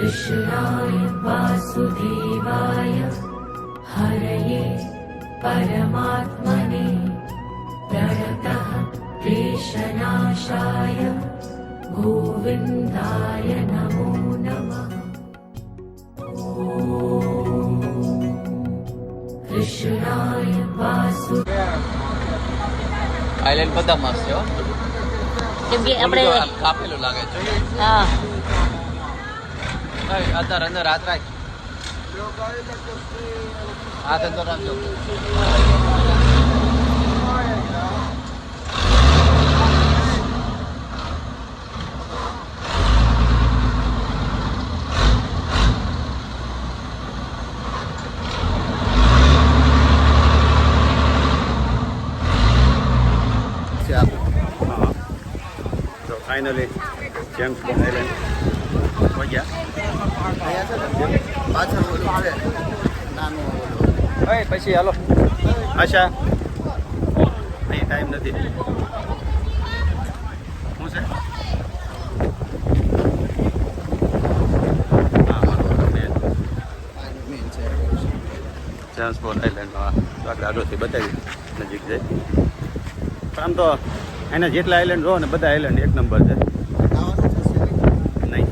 कृष्णाय वासुदेवाय हरये परमात्मने प्रणतः क्लेशनाशाय गोविन्दाय नमो नमः। कृष्णाय આઈલેન્ડ બધા મસ્ત છે હો. કેમ કે આપણે કાપેલું લાગે છે. હા અંદર અંદર હાથ રાખ. હાથ અંદર રાખજો. ફાઇનલી જેમ્સ બોન્ડ આઇલેન્ડ પહોંચ્યા. પાછળ ઓલું છે નાનું ઓલું. પછી હાલો આશા અહીં ટાઈમ નથી. શું છે? જેમ્સ બોન્ડ આઇલેન્ડમાં આગળ આગળથી બતાવી નજીક છે. પણ આમ તો એના જેટલા આઇલેન્ડ રહો ને બધા આઇલેન્ડ એક નંબર છે. નહીં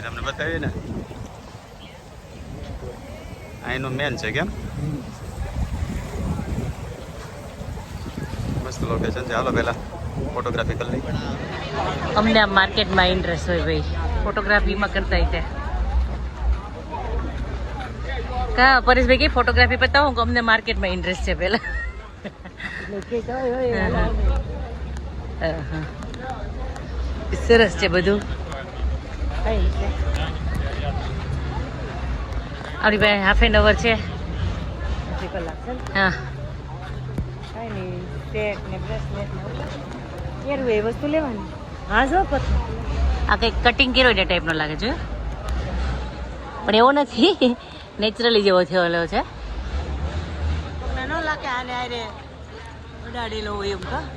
તમને બતાવીએ ને અહીંનું મેન છે. કેમ મસ્ત લોકેશન છે. હાલો પહેલાં ફોટોગ્રાફી કરી લઈ. અમને આ માર્કેટમાં ઇન્ટરેસ્ટ હોય ભાઈ, ફોટોગ્રાફીમાં કરતા હોય કા પરેશભાઈ કે ફોટોગ્રાફી બતાવો કે અમને માર્કેટમાં ઇન્ટરેસ્ટ છે પેલા. સરસ છે બધું. આપણી પાસે હાફ એન અવર છે. હા વસ્તુ લેવાની. હા જો આ કંઈક કટિંગ કર્યો એ ટાઈપનો લાગે છે, પણ એવો નથી, નેચરલી જેવો થયેલો છે.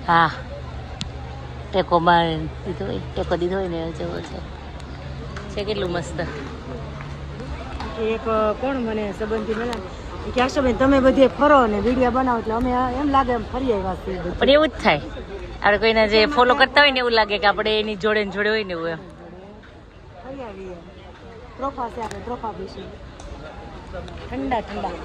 હા ટેકો દીધો હોય, ટેકો દીધો હોય ને જેવો છે. કેટલું મસ્ત. એક કોણ મને સંબંધી મળ્યા કે આશાબેન તમે બધે ફરો ને વિડીયો બનાવો એટલે અમે એમ લાગે એમ ફરી આવ્યા છીએ. પણ એવું જ થાય, આપણે કોઈને જે ફોલો કરતા હોય ને એવું લાગે કે આપણે એની જોડે ને જોડે હોય ને એવું. એમ ફરી આવીએ. ત્રોફા છે આપણે ત્રોફા બેસી ઠંડા ઠંડા.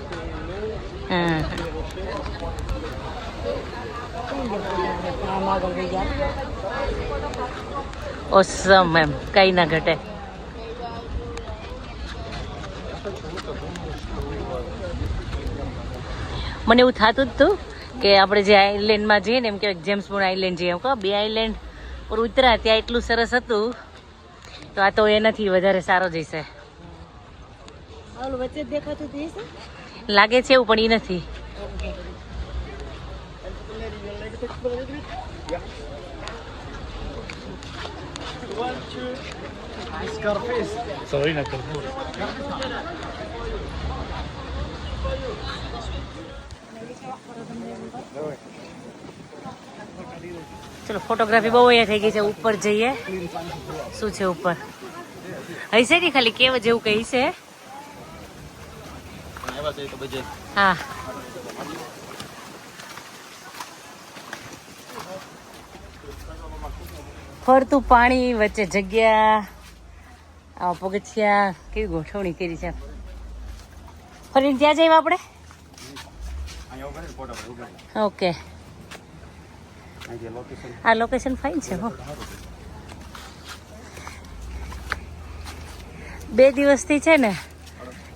ઓસમ એમ કઈ ના ઘટે. મને એવું થતું જ હતું કે આપણે જે આઈલેન્ડમાં જઈએ ને એમ કે જેમ્સ બોન્ડ આઈલેન્ડ જઈએ, એમ કહો બે આઈલેન્ડ પર ઉતર્યા ત્યાં એટલું સરસ હતું, તો આ તો એનાથી વધારે સારો જઈશે વચ્ચે દેખાતું લાગે છે એવું, પણ એ નથી. ચલો ફોટોગ્રાફી બહુ અહીંયા થઈ ગઈ છે. ઉપર જઈએ. શું છે ઉપર? હશે ને ખાલી કેવ જેવું કઈ છે. હા ફરતું પાણી વચ્ચે જગ્યા, આ પગથિયા, કેવી ગોઠવણી કરી છે. ફરીને ત્યાં જઈએ આપણે. ઓકે આ લોકેશન ફાઇન છે. હો 2 દિવસથી છે ને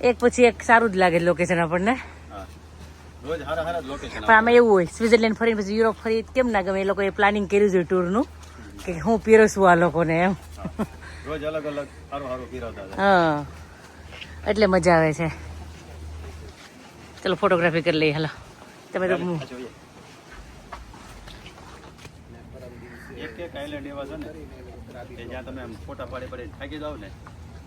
એક પછી એક સારું જ લાગે લોકેશન આપણને. પણ આમાં એવું હોય સ્વિટરલેન્ડ ફરીને પછી યુરોપ ફરી કેમ ના ગમે. એ લોકોએ પ્લાનિંગ કર્યું છે ટૂરનું કે હું પીરસવું આ લોકોને એમ. હા એટલે મજા આવે છે. ચલો ફોટોગ્રાફી કરી લઈએ. હાલો તમે તો એક આઈલેન્ડ એવા છે ને કે જ્યાં તમે ફોટા પાડી થાકી જાવ ને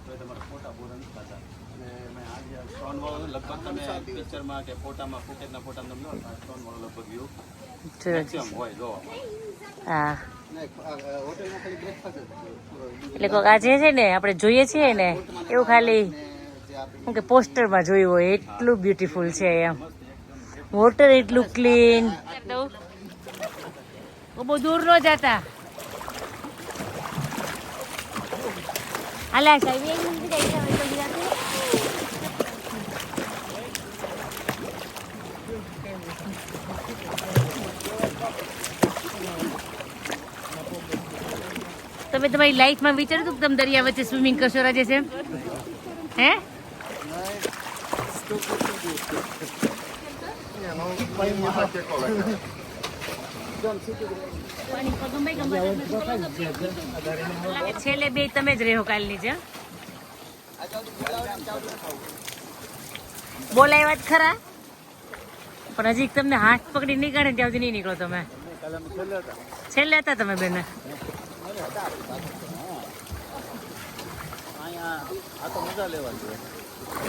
તો તમારા ફોટા પૂરા નથી થતા. અને મેં આજે સ્ટોન વાળો લગભગ તમે પિક્ચરમાં કે ફોટામાં ફૂકેટના ફોટામાં તમે લો સ્ટોન વાળો લગભગ વ્યૂ મેક્સિમમ હોય જોવા. હા હોટલમાં ખાલી બ્રેકફાસ્ટ એટલે કોક આજે છે ને આપણે જોઈએ છીએ ને એવું ખાલી શું કે પોસ્ટરમાં જોયું હોય એટલું બ્યુટીફુલ છે એમ. વોટર એટલું ક્લીન. બહુ દૂર ન જતા. અલા સાહેબ તમે તમારી લાઈફમાં વિચાર્યું હતું કે તમે દરિયા વચ્ચે સ્વિમિંગ કરશો રાજે છે હે? છેલ્લે બે તમે જ રહ્યો કાલની છે. બોલાય વાત ખરા પણ હજી તમને હાથ પકડી નહીં કાઢે ત્યાં સુધી નહીં નીકળો તમે. છેલ્લે હતા તમે બેને.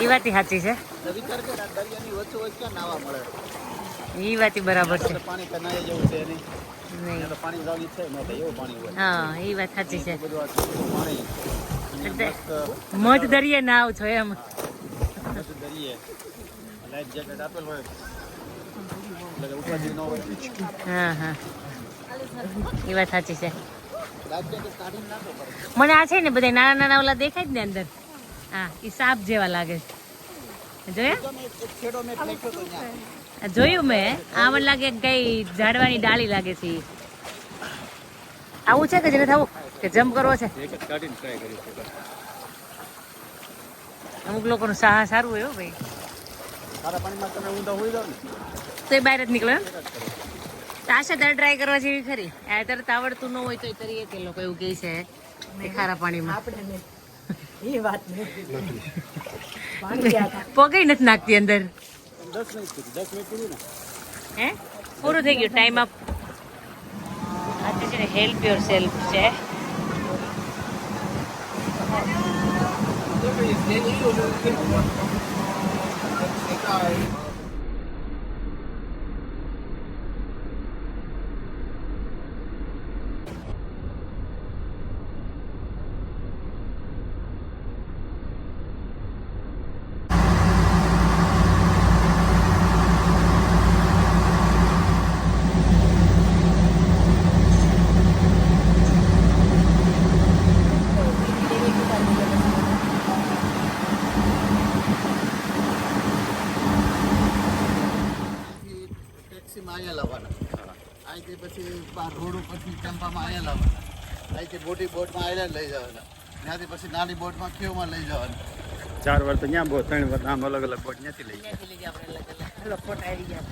એ વાત સાચી છે. એ વાત બરાબર છે. હા એ વાત સાચી છે. મધ દરિયે ના આવ છો એમ. હા હા એ વાત સાચી છે. મને આ છે ને બધા નાના નાના ઓલા દેખાય જ ને અંદર. હા એ સાપ જેવા લાગે છે. જોયું મેં. આ મને લાગે કઈ ઝાડવાની ડાળી લાગે છે. આવું છે કે જેને થવું કે જમ્પ કરવો છે? અમુક લોકોનું સાહસ સારું હોય ભાઈ. તો એ બહાર જ નીકળે. આશા તારે ટ્રાય કરવા જેવી ખરી. આ તરત આવડતું ન હોય તો તરીએ તે લોકો એવું કહે છે ખારા પાણીમાં એ વાત પગે નથી નાખતી અંદર. હે પૂરું થઈ ગયું ટાઈમ અપ. આજે છે ને હેલ્પ યોર સેલ્ફ છે. રોડ ઉપરથી ચંપામાં અહીંયા લાવવાના. અહીંથી મોટી બોટમાં આઈલેન્ડ લઈ જવાના. ત્યાંથી પછી નાની બોટમાં ક્યુમાં લઈ જવાના. 4 વાર તો ત્યાં બહુ 3 વાર આમ અલગ અલગ બોટ ત્યાંથી લઈ ગયા.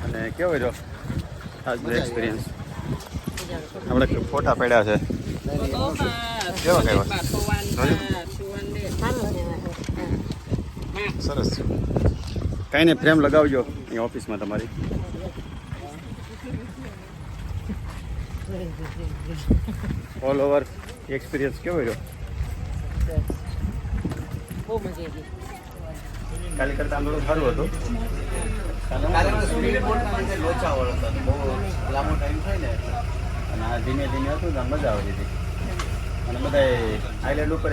અને કેવો રહ્યો આજનો એક્સપિરિયન્સ? આપણે ફોટા પડ્યા છે. કેવા કેવા સરસ છે. કાંઈ નહીં ફ્રેમ લગાવજો અહીં ઓફિસમાં તમારી. ઓલ ઓવર એક્સપિરિયન્સ કેવો રહ્યો? બહુ મજા આવી. કાલે કરતાં થોડું સારું હતું. લોચા વાળો હતો. બહુ લાંબો ટાઈમ થાય ને અને આ ધીમે ધીમે હતું તો મજા આવતી હતી. અને બધા આઈલેન્ડ ઉપર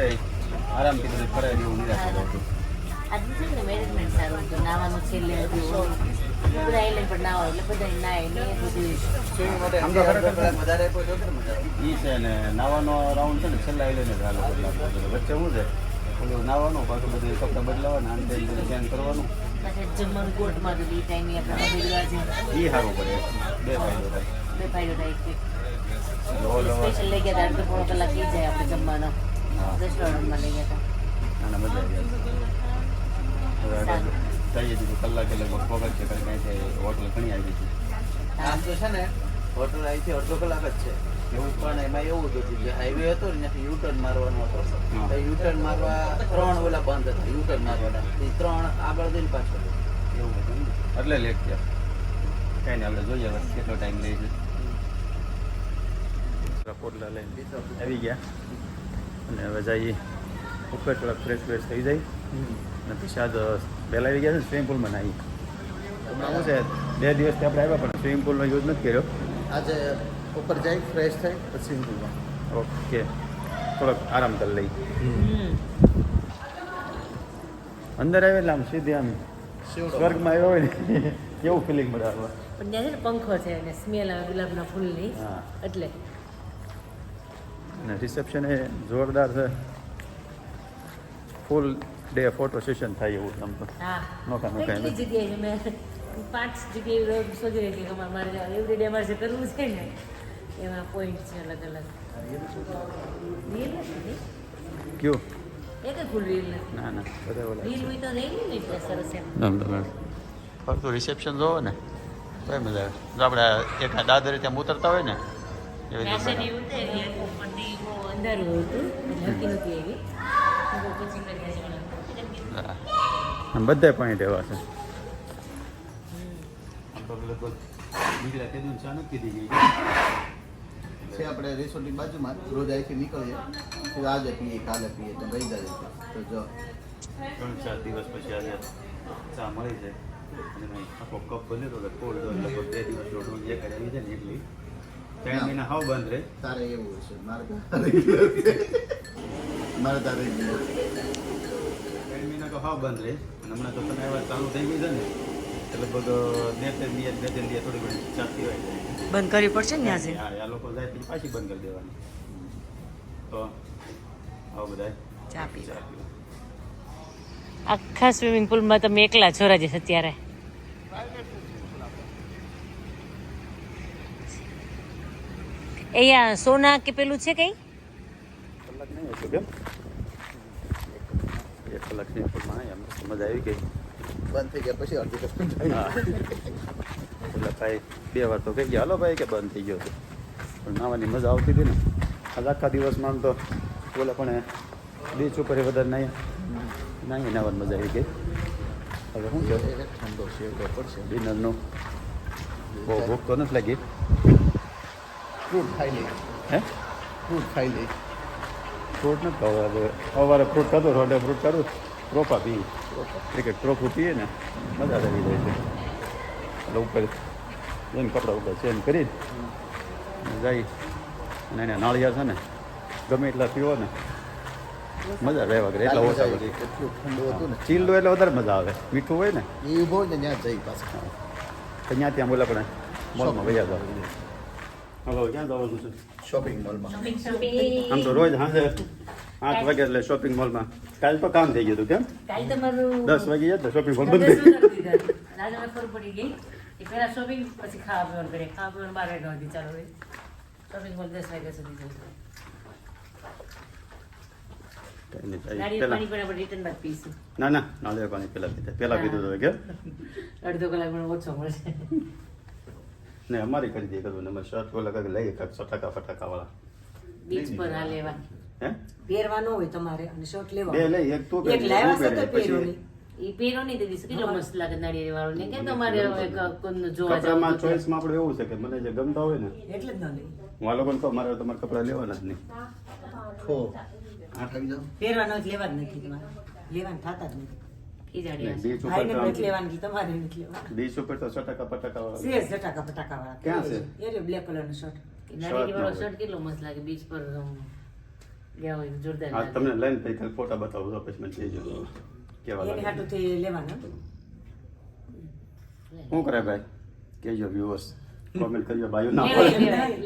આરામથી બધું ફરાય એવું નિરાશ હતું. આજનું છે ને મેનેજમેન્ટ સારું હતું. નાવાનું છેલ્લે હતું. બધા આઈલેન્ડ પર નાવા એટલે બધા નાય ને બધું આમ તો ખરેખર વધારે કોઈ જોકે મજા આવે. ઈ છે ને નાવાનો રાઉન્ડ છે ને છેલ્લા આઈલેન્ડ જ હાલો વચ્ચે શું છે થોડું નાવાનું પાછું બધું કપડાં બદલાવાના આમ ચેન્જ કરવાનું. પાછા જમવાનું કોર્ટમાં તો એ ટાઈમે આપણે બદલવા છે. એ સારું પડે. બે ફાયદો થાય. બે ફાયદો થાય છે. ઓલ ઓવર સ્પેશિયલ લઈ ગયા હતા અડધો પોણો કલાક થઈ જાય આપણે જમવાનો. રેસ્ટોરન્ટમાં લઈ ગયા હતા. અને મજા આવી. જઈએ દીધું કલાકે લગભગ પગજ છે કારણ કે હોટલ ઘણી આવી છે. આમ તો છે ને હોટલ અહીંથી અડધો કલાક જ છે. એવું પણ એમાં એવું હતું કે હાઈવે હતો ને ત્યાંથી યુટર્ન મારવાનો હતો. તો યુટર્ન મારવા 3 ઓલા બંધ હતા. યુટર્ન મારવાના એ 3 આગળ જઈને પાછળ એવું હતું ને એટલે લેટ થયા. કાંઈ નહીં આપણે જોઈએ હવે કેટલો ટાઈમ લઈ છે. પોટલા લઈને આવી ગયા અને હવે જઈએ ઉપર થોડાક ફ્રેશ થઈ જાય અને પછી આજ પહેલાં આવી ગયા છે સ્વિમિંગ પુલમાં નાહી. હમણાં શું છે 2 દિવસથી આપણે આવ્યા પણ સ્વિમિંગ પુલનો યુઝ નથી કર્યો. આજે ઉપર જાય ફ્રેશ થાય પછી સ્વિમિંગ પુલમાં. ઓકે થોડોક આરામ કરી લઈ. અંદર આવે એટલે આમ સીધી આમ સ્વર્ગમાં આવ્યો હોય ને કેવું ફિલિંગ મળે આવે. પણ ત્યાં છે ને પંખો છે અને સ્મેલ આવે ગુલાબના ફૂલની હા. એટલે અને રિસેપ્શન એ જોરદાર છે. ફૂલ ડે ફોટો સેશન થાય એવું આમ તો હા નોખા કેટલી જગ્યાએ છે મેં 5 જગ્યાએ શોધી રહી હતી કે મારે એવરી ડે મારે જે કરવું છે ને એમાં પોઈન્ટ છે અલગ અલગ. રીલ નથી કયું એક ફૂલ રીલ નથી ના બધા ઓલા રીલ હોય તો રહી ને એટલે સરસ એમ. ફરતું રિસેપ્શન જોવો ને તો મજા આવે. જો આપણે એક દાદરે ત્યાં ઉતરતા હોય ને એવી રીતે ફેશન એવું છે એટલે ઉપરથી બહુ અંધારું હોય હતું એટલે હરકી નહોતી એવી પછી આમ બધા પોઈન્ટ એવા છે. બીજા કીધું ચા નથી કીધી છે આપણે રિસોર્ટની બાજુમાં રોજ અહીંથી નીકળીએ તો આજે પીએ કાલે પીએ તો ગઈ જાય તો જો 3-4 દિવસ પછી આજે ચા મળી જાય અને મેં આખો કપ બનેલો એટલે કોલ્ડ લગભગ 2 દિવસ દોઢ એક આવી જાય ને એટલી 3 મહિના હાવ બંધ રહે. તારે એવું છે મારે તારે 3 મહિના તો હાવ બંધ રહે અને હમણાં તો તમે એવા ચાલુ થઈ ગઈ છે ને એટલે લગભગ 2-3 દિવસ થોડી ઘણી ચા પીવાય જાય. બંધ કરવી પડશે ને ત્યાં હા આ લોકો જાય પછી પાછી બંધ કરી દેવાની. તો આવું બધા ચા પી ચા પીવા. આખા સ્વિમિંગ પુલમાં તમે એકલા છો રાજેશ અત્યારે. અહીંયા સોના કે પેલું છે કઈ કલાક નહીં હતું કેમ 1 કલાક સિમ્પલમાં એમ મજા આવી ગઈ. બંધ થઈ ગયા પછી અડધી કલાક હા એટલે ભાઈ 2 વાર તો કહી ગયા હાલો ભાઈ કે બંધ થઈ ગયો છે પણ નાવાની મજા આવતી હતી ને. આજ આખા દિવસમાં આમ તો બોલે પણ બીચ ઉપર વધારે નાહી નાહવાની મજા આવી ગઈ. હવે શું છે ઠંડો શેરડો પડશે ડિનરનું બહુ ભૂખ તો નથી લાગી. ફ્રૂટ ખાઈ લઈ હે ફ્રૂટ ખાઈ લઈ ફ્રૂટ નથી ખાવા હવે સવારે ફ્રૂટ ખાધું રોડે ફ્રૂટ ખાધું ટ્રોફા પી ક્રિકેટ ટ્રોફું પીએ ને મજા આવી જાય છે. એટલે ઉપર જઈને કપડાં ઉપર ચેન્જ કરી જાય અને એને નાળિયેર છે ને ગમે એટલા પીવો ને મજા આવે વગર એટલા ઓછા હોય. કેટલું ઠંડુ હતું ને ચીલ્ડ એટલે વધારે મજા આવે. મીઠું હોય ને એ ઉભો ને ત્યાં જઈ પાછા તો ત્યાં ત્યાં બોલે આપણે મોલમાં વયા જાવ. હવે ક્યાં જવાનું છે? શોપિંગ મોલમાં આમ તો રોજ સાંજે 8 વાગે એટલે શોપિંગ મોલમાં. કાલ તો કામ થઈ ગયું હતું કેમ કાલ તમારું 10 વાગે જતા શોપિંગ મોલ બંધ થઈ રાજા ખબર પડી ગઈ કે પહેલા શોપિંગ પછી ખાવા પીવાનું કરીએ. ખાવા પીવાનું 12 વાગ્યા સુધી ચાલુ હોય. શોપિંગ મોલ 10 વાગ્યા સુધી જશે. નાળિયેર પાણી પણ આપણે રિટર્ન બાદ પીશું. ના નાળિયેર પાણી પહેલા પીધું હતું કે અડધો કલાક પણ ઓછો મળશે. ને અમારી કરી દે કરવું ને અમે શર્ટ ઓલા કાંઈક લઈએ કાંઈક ફટાકા વાળા બીચ પર આ લેવા હે પહેરવાનો હોય તમારે અને શર્ટ લેવા બે લઈ એક તું એક લાવ્યા છો તો પહેરો નહીં. એ પહેરો નહીં તે દિવસે કેટલો મસ્ત લાગે નાળિયેર વાળો ને કે તમારે એક કોઈનું જોવા કપડામાં જવું ચોઈસમાં આપણે એવું છે કે મને જે ગમતા હોય ને એટલે જ ન લઈ હું આ લોકોને કહું મારે તમારે કપડાં લેવાના જ નહીં. થો 8 વાગી જાવ પહેરવાનો જ લેવા જ નથી તમારે લેવાનું થતા જ નથી. ખીજાડી બીચ ઉપર ભાઈને તો નથી લેવાનું એટલે તમારે નથી લેવાનું. બીચ ઉપર તો ફટાકા વાળા સેજ જટાકા પટાકા વાળા ક્યાં છે? એ રહ્યો બ્લેક કલરનો શર્ટ. નાળિયેર વાળો શર્ટ કેટલો મસ્ત લાગે બીચ પર ગયા હોય જોરદાર હા લાગે. તમને લઈને પછી કાલે ફોટા બતાવું તો પછી મને કહેજો કેવા એની લાગે. હાટુથી લેવાનું. શું કરે ભાઈ કહેજો વ્યુઅર્સ કોમેન્ટ કરજો બાયું ના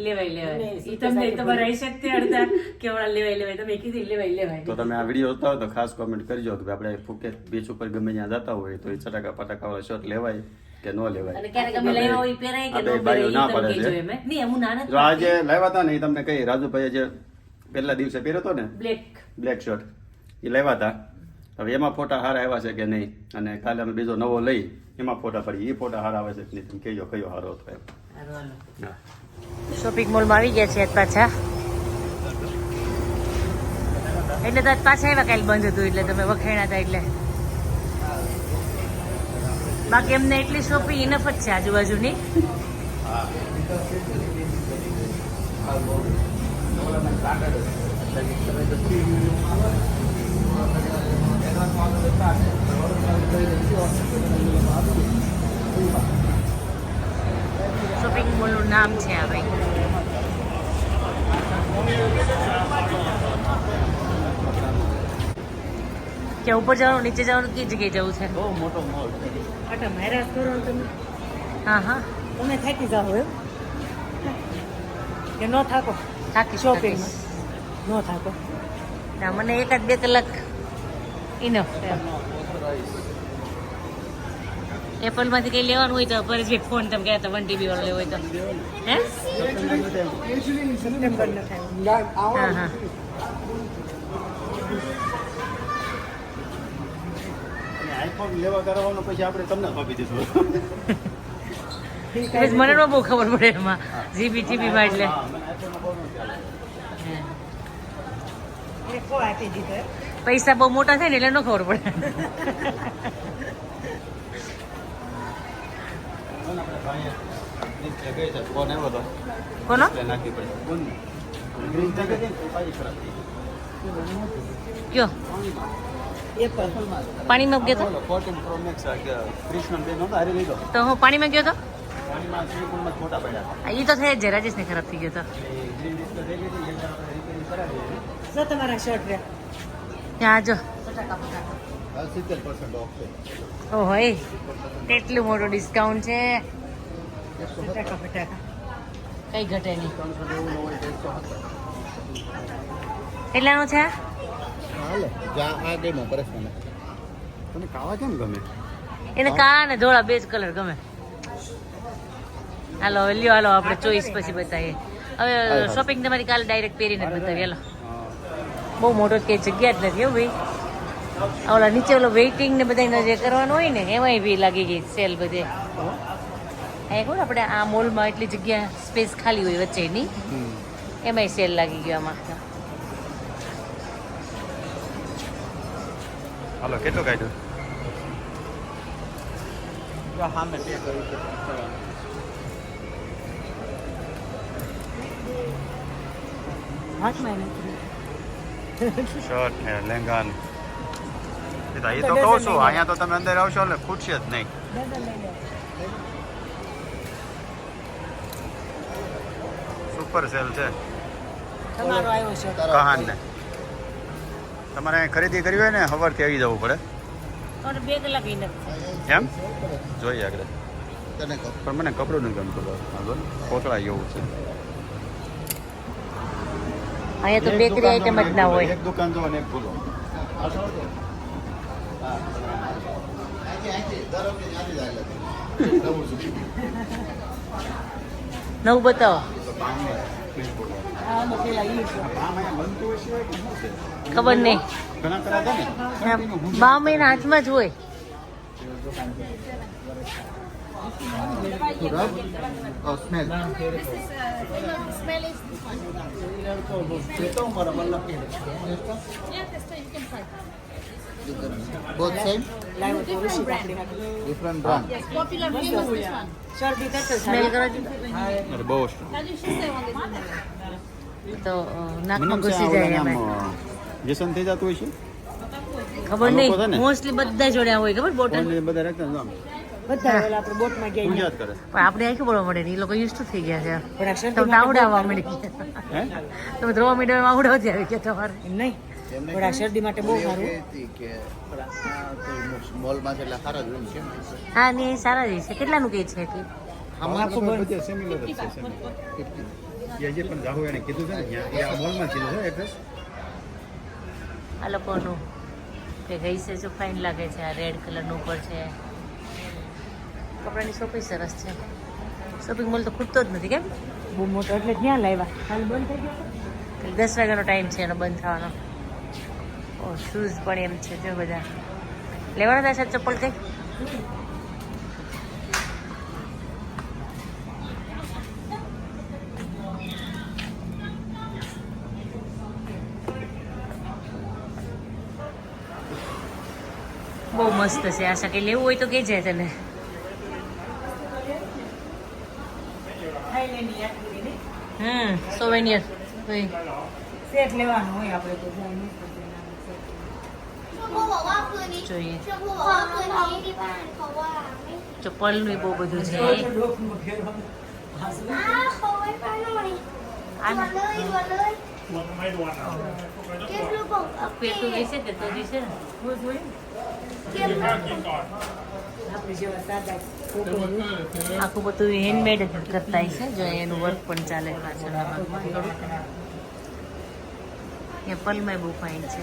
લેવાય ઈ તમને તમારા હિસાબ થી અડધા કેવડા લેવાય તમે કીધી લેવાય તો તમે આ વિડીયો જોતા હોય તો ખાસ કોમેન્ટ કરજો કે આપણે ફુકેત બીચ ઉપર ગમે ત્યાં જતા હોય તો એ ચટાકા પટાકા વાળા શર્ટ લેવાય કે ન લેવાય. અને ક્યારેક અમે લાવ્યા હોય પહેરાય કે ન આપણે બાયું ના પહેરાય ઈ પડે તમે છે. કહેજો એમ નહીં હું નાના જો આજે લાવ્યા હતા ને એ તમને કહી રાજુભાઈએ જે પહેલા દિવસે પહેર્યો હતો ને બ્લેક શર્ટ એ લાવ્યા હતા. હવે એમાં ફોટા સારા આવ્યા છે કે નહીં અને કાલે અમે બીજો નવો લઈ એમાં ફોટા પડી એ ફોટા સારા આવે છે કે નહીં તમે કહેજો કયો સારો હતો એમ. હા શોપિંગ મોલમાં આવી ગયા છે પાછા એટલે તો પાછા આવ્યા કાલે બંધ હતું એટલે તમે વખાણ્યા હતા એટલે બાકી એમને એટલી શોપિંગ ઇનફ જ છે આજુબાજુની. શોપિંગ મોલનું નામ છે આ ભાઈ. કે ઉપર જવાનું નીચે જવાનું કઈ જગ્યાએ જવું છે? બહુ મોટો મોલ છે. આટા મહારાજ કરો ને તમે હા હા તમે થાકી જાઓ એમ કે ન થાકો થાકી શોપિંગ શોપિંગ ન થાકો ના મને 1-2 કલાક ઇનફ. એપલમાંથી કંઈ લેવાનું હોય તો પરજી ફોન તમે કહેતા 1 TB વાળો લેવો હોય તો હે સપ્ટેમ્બર ન થાય હા હા આઈફોન લેવા કરવાનો પછી આપણે તમને સોંપી દઈશું. બસ મને ન બહુ ખબર પડે એમાં જીબી ટીબીમાં એટલે હા, મને આઈફોનનો બહુ ખ્યાલ આવે. એ કો આપી દીધો એમ. પૈસા બહુ મોટા થાય ને એટલે ન ખબર પડે. કોને આપણે ભાઈએ ગ્રીન જગ્યાએ છે ફોન આવ્યો હતો કોનો? એટલે નાખવી પડે કોની ગ્રીન જગ્યાએ છે ને તો પાછી ખરાબ થઈ કયો એપલ પાણીમાં ગયો તો? ગઈ 14 Pro Max કૃષ્ણ બેન હતો હારી લીધો તો હું પાણીમાં ગયો તો? પાણીમાં સ્વિમિંગમાં ફોટા પડ્યા એ તો થઈ જ જાય. રાજેશને ખરાબ થઈ ગયો તો. એટલે ગ્રીન ડિસ્પ્લે થઈ ગઈ હતી એટલે આપણે રિપેરિંગ કરાવી શું તમારા શર્ટ રે ત્યાં જો 70% ઓફ છે ઓહો એ કેટલું મોટું ડિસ્કાઉન્ટ છે. ફટાકા ફટાકા કઈ ઘટે નહીં. 390 હોય 170 કેટલાનો છે? હાલે જા આ ગેમો પરેશાન તને કાવા કેમ ગમે એને કાળા ને ધોળા 2 જ કલર ગમે. હાલો હવે લ્યો હાલો આપણે ચોઈસ પછી બતાવીએ. હવે શોપિંગ તમારી કાલે ડાયરેક્ટ પહેરીને જ બતાવીએ. હાલો બહુ મોટો કે જગ્યા જ નથી હો ભાઈ. ઓલા નીચે ઓલો વેઇટિંગ ને બધા જે કરવાનું હોય ને એમાંય બી લાગી ગઈ સેલ બધે. એ કોણ આપણે આ મોલમાં એટલી જગ્યા સ્પેસ ખાલી હોય વચ્ચેની એમાંય સેલ લાગી ગયો આમાં. હાલો કેટલું કાઢ્યું સામે પે કર્યું છે. હાથમાં નથી શર્ટ ને લેંગા ને એ તો કહું છું અહીંયા તો તમે અંદર આવશો એટલે ખૂટશે જ નહીં સુપર સેલ છે તમારો આવ્યો છે કહાન ને તમારે અહીં ખરીદી કરવી હોય ને સવારથી આવી જવું પડે તો 2 કલાક ઇનફ. એમ જોઈએ આગળ પણ મને કપડું નહીં ગમતું આગળ કોથળા જેવું છે અહીંયા તો બેકરી આઈટમ જ ના હોય. એક દુકાન જો અને એક ભૂલો નવું બતાવો. આમાં પેલા ઈ છે ખબર નહીં. ઘણા કરા છે ને 2 મહિના હાથમાં જ હોય. સ્મેલ both same લાવ્યો તો ઋષિ કાપડી હાટુ. different brand શરદી તરત જ સ્મેલ કરો છો અરે બહુ તો નાકમાં ઘૂસી જાય એમાં. વ્યસન થઈ જતું હોય છે ખબર આ લોકો છે ને? નહીં મોસ્ટલી બધા જોડ્યા હોય ખબર બોટલ. ફોન બધા રાખતા ને આમ બધા ઓલા આપણે બોટમાં ગયા ફરિયાદ કરે પણ આપણે આખી બોલવા મળે ને એ લોકો યુઝ ટુ થઈ ગયા છે. પણ આ તમે શરદી તો આવડાવવા મળી ગયા. હે તમે ધ્રોવા મીડિયમ આવડાવતી આવી ગયા તમારે. એમ નહીં પણ આ શરદી માટે બહુ સારું મોલમાં છે એટલે સારા જ છે. હા ને એ સારા જ છે. કેટલાનું કે છે કે આખું બંધ. બધા સિમિલર જ છે similar. એ જે પણ જાહુ એને કીધું છે ને ત્યાં એ આ મોલમાં કીધું છે એડ્રેસ આ લોકોનું કે ગઈ છે જો ફાઇન લાગે છે. આ રેડ કલરનું ઉપર છે. કપડાની શોપિંગ સરસ છે. શોપિંગ મોલ તો ખૂટતો જ નથી કેમ? બહુ મોટો એટલે ત્યાં લાવ્યા હાલ બંધ થઈ ગયો 10 વાગ્યાનો ટાઈમ છે એનો બંધ થવાનો. ઓ શૂઝ પણ એમ છે જો બધા લેવાના હતા ચપ્પલ કંઈ. બહુ મસ્ત છે. આશા કે લેવું હોય તો કે છે તને. થાઈલેન્ડની યાત્રી ને સોવેનિયર સેટ લેવાનું હોય આપણે તો જાય નહીં તો જોઈએ ચપ્પલનું બહુ બધું છે પેટું વેચે કે તો દિશે ને આખું બધું હેન્ડમેડ જ કરતા છે જો એનું વર્ક પણ ચાલે પાછળ થોડું એપલમાં બહુ ફાઇન છે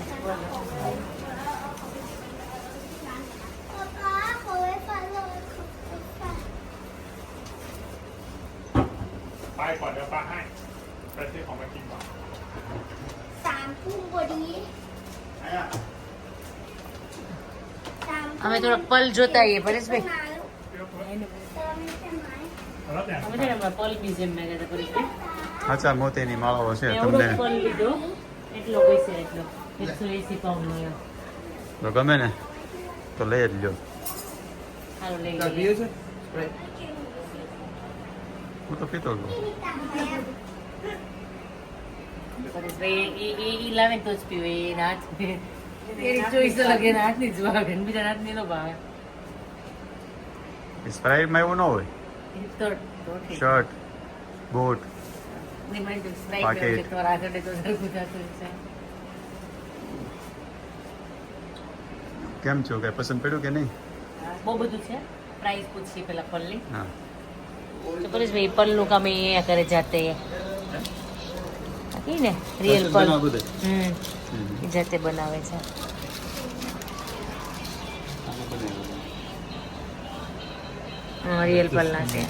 અમે થોડા પલ જોતા આવીએ પરેશભાઈ અમે છે ને પલ મ્યુઝિયમ માં ગયા હતા પરેશભાઈ અચ્છા મોતીની માળાઓ છે એવડો તમને પલ લીધો એટલો પૈસા એટલો 180 પાઉન્ડ નો તો ગમે ને તો લઈ જ લ્યો હાલો લઈ તાર લઈએ પીવું છે સ્પ્રાઇટ? હું તો પીતો છું પરેશભાઈ એ લાવે ને તો જ પીવે એના હાથ એની ચોઈસ અલગ એના હાથની જ ભાવે ને બીજા હાથની ન ભાવે સ્પ્રાઇટમાં એવું ન હોય એ તો ઠીક શર્ટ બૂટ ની મને તો સ્પ્રાઇટ પાકેટ. લેવું છે તો આગળ તો સરખું થતું છે કેમ છો કઈ પસંદ પડ્યું કે નહીં બહુ બધું છે પ્રાઇસ પૂછી પેલા પલની હા તો પરેશભાઈ પલનું કામ અહીંયા કરે જાતે ઈ ને રિયલ પલ બનાવો બધે. એ જાતે બનાવે છે રિયલ પલના છે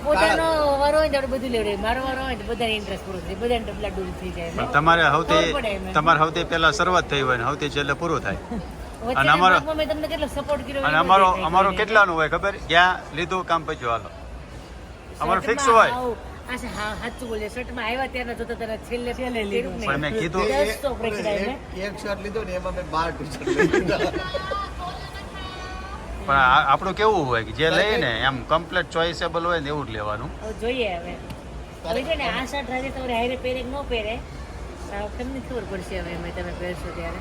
પોતાનો વારો હોય ત્યારે બધું લેવડે મારો વારો હોય તો બધાને ઇન્ટરેસ્ટ પૂરો થાય બધાને ડબલા ડૂલ થઈ જાય પણ તમારે ખબર પડે સૌથી એમાં. તમારે સૌથી પહેલા શરૂઆત થઈ હોય ને સૌથી છેલ્લે પૂરું થાય વચ્ચેના અને અમારો- ભાગમાં મેં તમને કેટલો સપોર્ટ કર્યો અને એ અમારો બધે અમારો થાય. કેટલાનું હોય ખબર જ્યાં લીધું કામ પછી હાલો અમારો ફિક્સ શર્ટમાં હોય આવું, આ છે, હા સાચું બોલે શર્ટમાં આવ્યા ત્યારના જોતા તારા છેલ્લે લીધું પણ મેં કીધું દસ તો પકડાય મેં. એક શર્ટ લીધો ને એમાં મેં 12 ટી-શર્ટ લઈ લીધા. પણ આપણું કેવું હોય કે જે લઈએ ને એમ કમ્પ્લીટ ચોઇસેબલ હોય ને એવું જ લેવાનું હવે જોઈએ હવે હવે છે ને આ શર્ટ રાજે તમારે હારે પહેરે કે ન પહેરે તમને ખબર પડશે હવે એમાં તમે પહેરશો ત્યારે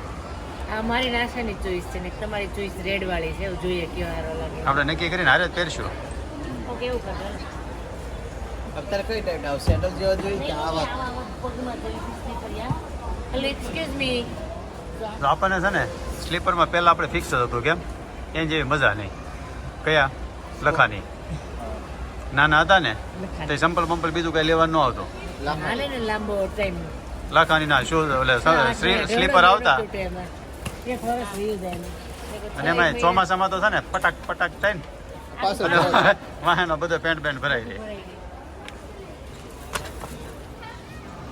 આ મારી ને આશાની ચોઈસ છે ને તમારી ચોઈસ રેડ વાળી છે હવે જોઈએ કયો હારો લાગે આપણે નક્કી કરીને હારે જ પહેરશું ઓકે એવું કરજો અત્યારે કઈ ટાઈપ આવે સેન્ડલ જેવા જોઈએ કે આવા પગમાં જોઈશું સ્લીપર હેલો એક્સક્યુઝ મી તો આપણને છે ને સ્લીપરમાં પહેલાં આપણે ફિક્સ જ હતું કેમ એની જેવી મજા નહીં કયા લખાની નાના હતા ને તે સંપલ બંપલ બીજું કઈ લેવાનું ન આવતું હાલે ને લાંબો ટાઈમ લાખાની ના શૂઝ એટલે સ્લીપર આવતા એક વર્ષ વયું જાય ને. અને એમાં ચોમાસામાં તો છે ને પટાક પટાક થાય ને પાછળ અને વાહનો બધો પેન્ટ બેન્ટ ભરાઈ જાય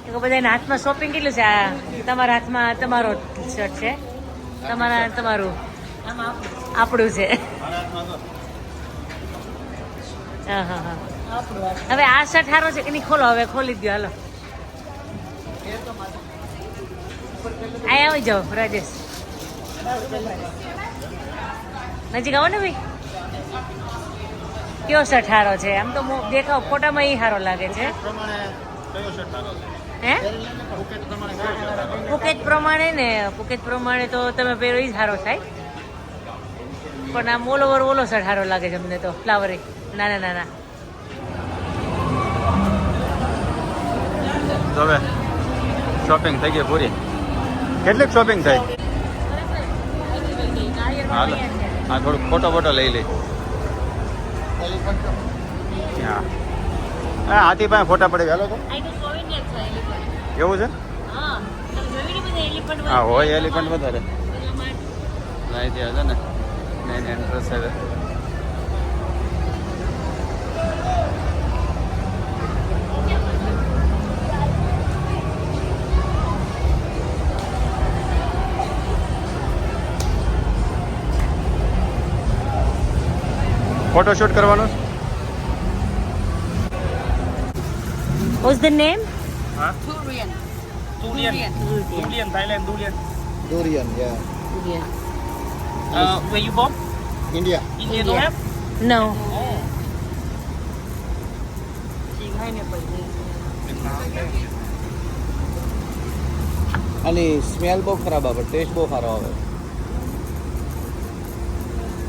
તો બધાના હાથમાં શોપિંગ કેટલું છે આ તમારા હાથમાં તમારો શર્ટ છે તમારા તમારું આપણું છે હા હા હા હવે આ શર્ટ સારો છે કે નહીં ખોલો હવે ખોલી દો હાલો આ આવી જાઓ રાજેશ નજીક આવો ને ભાઈ કયો શર્ટ સારો છે આમ તો દેખાવ ફોટામાં એ સારો લાગે છે હે પુકેટ પ્રમાણે ને પુકેટ પ્રમાણે તો તમે પહેરો એ જ સારો થાય પણ આમ ઓલ ઓવર ઓલો શર્ટ સારો લાગે છે અમને તો ફ્લાવરી નાના નાના તો હવે શોપિંગ થઈ ગઈ પૂરી કેટલીક શોપિંગ થઈ હાલો હા થોડુંક ફોટો ફોટો લઈ લઈ હા હા હાથી પાસે ફોટા પડે હાલો તો એવું છે હા હોય એલિફન્ટ વધારે નહીં ત્યાં છે ને નહીં એન્ટ્રન્સ છે ફોટોશૂટ કરવાનો What's the name? Durian, yeah. Where you from? India. India don't have? No. આની સ્મેલ બહુ ખરાબ આવે, ટેસ્ટ બહુ સારો આવે.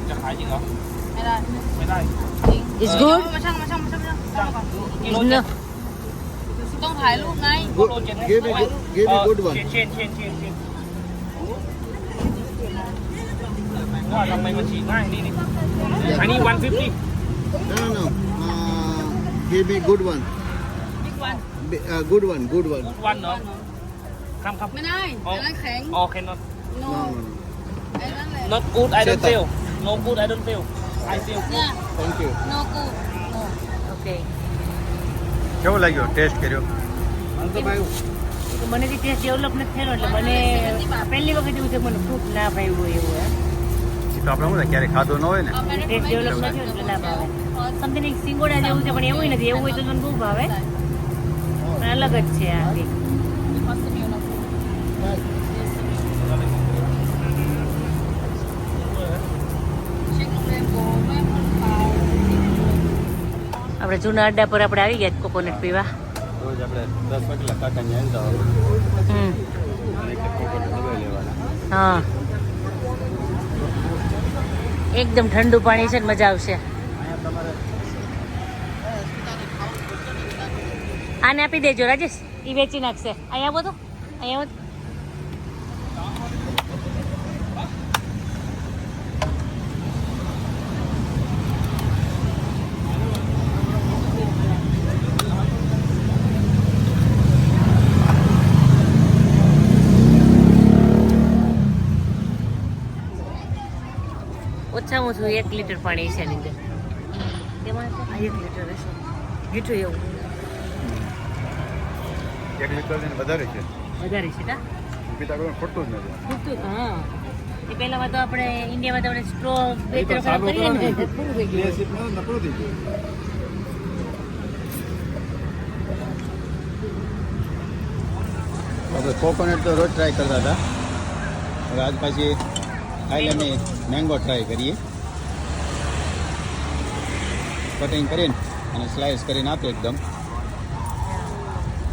จะขายจริงเหรอ ไม่ได้ ไม่ได้ It's good. มาช่างมาช่างมาช่างมาช่างก่อน กิโล It's เจ็ด no. ต้องถ่ายรูปไง กิโลเจ็ด Give me good one. เชนว่าทำไมมันฉีดง่ายนี่นี่อันนี้150 No. Give me good one. บิ๊กวัน Good one. ทุกวันเนาะครับ ไม่ได้อันนั้นแข็ง โอเค not no ไอ้นั่นแหละ not good I don't feel no good I don't feel I feel เนี่ย Thank you. no good no Okay. કેવો લાગ્યો test કર્યો? મને જે test develop નથી થયેલો એટલે મને પહેલી વખત એવું છે મને ફ્રૂટ ના ભાવ્યું હોય એવું એમ. એ તો આપણે શું થાય, ક્યારેય ખાધો ન હોય ને. ટેસ્ટ ડેવલપ નથી થયો એટલે ના ભાવે. સમથિંગ સિંગોડા જેવું છે પણ એવું નથી, એવું હોય તો મને બહુ ભાવે પણ અલગ જ છે આ કંઈક. આપણે જૂના અડ્ડા પર આપણે આવી ગયા કોકોનટ પીવા. રોજ આપણે 10 પગલા કાકાને આવી જવાનું હમ અને એક કોકોનટ દબાઈ લેવાના. હા એકદમ ઠંડુ પાણી છે ને મજા આવશે. આને આપી દેજો રાજેશ, એ વેચી નાખશે. અહીંયા આવો તો અહીંયા આવો. ઓછામાં ઓછું 1 લીટર પાણી છે એની અંદર. તેમાં 1 લીટર હશે મીઠું એવું 1 લીટર ને વધારે છે. વધારે છે કા પીતા કોઈ ખોટું જ નથી. ખૂટતું હા. એ પહેલામાં તો આપણે ઇન્ડિયામાં તો આપણે સ્ટ્રો 2-3 વખત કરીએ ને પૂરું થઈ ગયું. નકરું થઈ ગયું. આપણે કોકોનટ તો રોજ ટ્રાય કરતા હતા, હવે આજ પાછી થાઈલેન્ડની મેંગો ટ્રાય કરીએ. કટિંગ કરીને અને સ્લાઇસ કરીને આપીએ એકદમ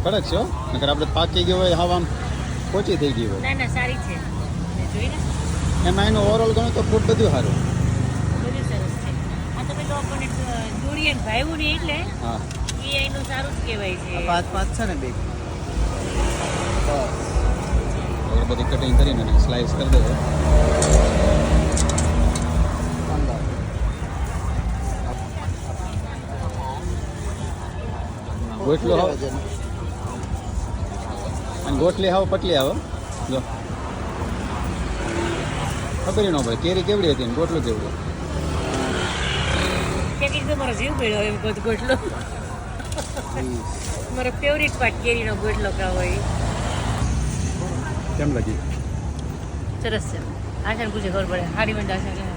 કડક છે હો, નકર આપણે પાકી ગયો હોય હવામાં પોચી થઈ ગઈ હોય. ના ના સારી છે મેં જોઈ ને એમાં એનું ઓવરઓલ ગણો તો ફ્રૂટ બધું સારું. બધું સરસ છે. આ તો પેલો આપણને જોડીએ ને ભાવ્યું ને એટલે હા એ એનું સારું જ કહેવાય છે. 5 છે ને બે. હવે બધી કટિંગ કરીને અને સ્લાઇસ કરી દેજો. ગોટલો આવો અને ગોટલી આવો પટલી આવો જો ખબર ન પડે કેરી કેવડી હતી ને ગોટલો કેવડો. કેરી તો મારો જીવ પડ્યો એમ ગોટલો. મારો ફેવરિટ પાર્ટ કેરીનો ગોટલો ખાવો એ. કેમ લાગી? સરસ છે. આશાને પૂછે ખબર પડે. હારી મંડ આશા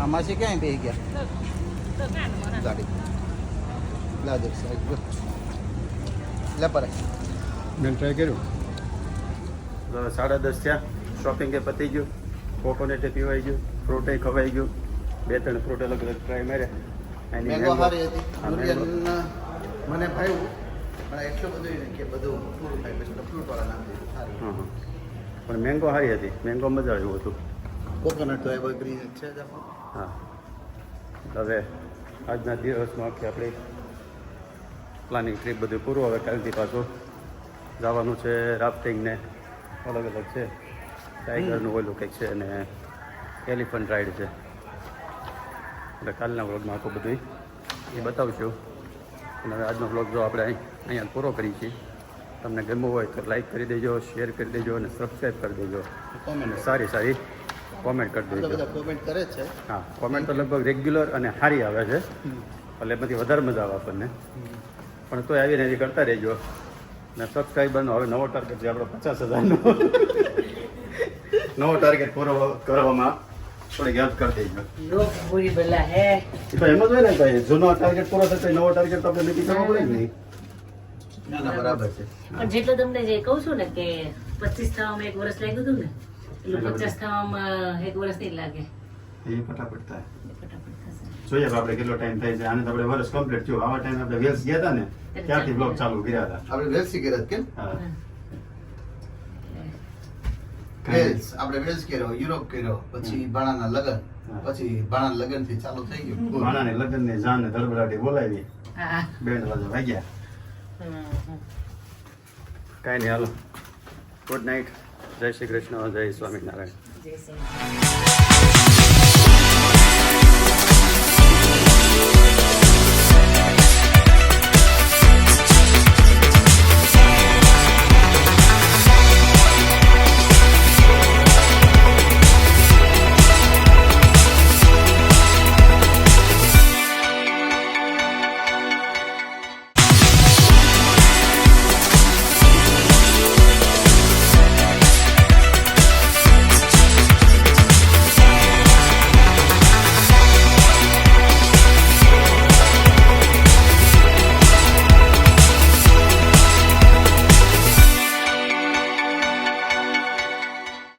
આમાંથી ક્યાંય બે ગયા ગાડી લાદે સાહેબ લે પર મેં ટ્રાય કર્યું. 10:30 થયા, શોપિંગ એ પતી ગયું, કોકોનટ પીવાઈ ગયું, ફ્રૂટ ખવાઈ ગયું, 2-3 ફ્રૂટ અલગ અલગ ટ્રાય માર્યા. મેંગો સારી હતી, ડુરિયન મને ભાવ્યું પણ એટલું બધું નહીં કે બધું પૂરું થાય પછી ફ્રૂટ વાળા નામ દીધું સારું. હા પણ મેંગો સારી હતી, મેંગો મજા આવ્યું હતું. કોકોનટ તો એવરગ્રીન જ છે જ આપણું. હા હવે આજના દિવસમાં આખી આપણે પ્લાનિંગ ટ્રીપ બધું પૂરું. હવે કાલથી પાછું જવાનું છે રાફ્ટિંગ ને અલગ અલગ છે, ટાઈગરનું ઓલું કંઈક છે અને એલિફન્ટ રાઈડ છે. એટલે કાલના વ્લોગમાં આખું બધું એ બતાવશું. અને હવે આજનો વ્લોગ જો આપણે અહીંયા પૂરો કરીએ છીએ. તમને ગમવું હોય તો લાઈક કરી દેજો, શેર કરી દેજો અને સબસ્ક્રાઈબ કરી દેજો અને સારી સારી કોમેન્ટ કરી દેજો. બધા કોમેન્ટ કરે છે. હા કોમેન્ટ તો લગભગ રેગ્યુલર અને સારી આવે છે, એટલે એમાંથી વધારે મજા આવે આપણને. પણ તોય આવીને એવી કરતા રહેજો. અને સબસ્ક્રાઈબરનો હવે નવો ટાર્ગેટ છે આપણો 50,000નો. નવો ટાર્ગેટ પૂરો કરવામાં થોડીક હેલ્પ કરી દેજો. લોક પૂરી બલા હે. એ તો એમ જ હોય ને ભાઈ, જૂનો ટાર્ગેટ પૂરો થશે નવો ટાર્ગેટ તો આપણે નક્કી કરવો પડે કે નહીં. ના ના બરાબર છે. પણ જેટલું તમને જે કહું છું ને કે 25 થવામાં 1 વર્ષ લાગ્યું હતું ને એટલે 50 થવામાં 1 વર્ષ નહીં લાગે. એ ફટાફટ થાય. ફટાફટ થશે. જોઈએ હવે આપણે કેટલો ટાઈમ થાય છે. આને તો આપણે વર્ષ કમ્પ્લીટ થયું. આવા ટાઈમ આપણે વેલ્સ ગયા હતા ને ત્યારથી બ્લોગ ચાલુ કર્યા હતા. આપણે વેલસી ગયા કેમ હા વેલ્સ આપણે વેલ્સ કર્યો, યુરોપ કર્યો, પછી ભાણાના લગ્ન, પછી ભાણાના લગ્ન થી ચાલુ થઈ ગયું. ભાણાને લગ્ન ને જાન ને ધડબડાટી બોલાવી, હા બેન્ડ વાજા વાગ્યા. કાંઈ નહીં, હાલો ગુડ નાઇટ. જય શ્રી કૃષ્ણ, જય સ્વામિનારાયણ. જય શ્રી કૃષ્ણ.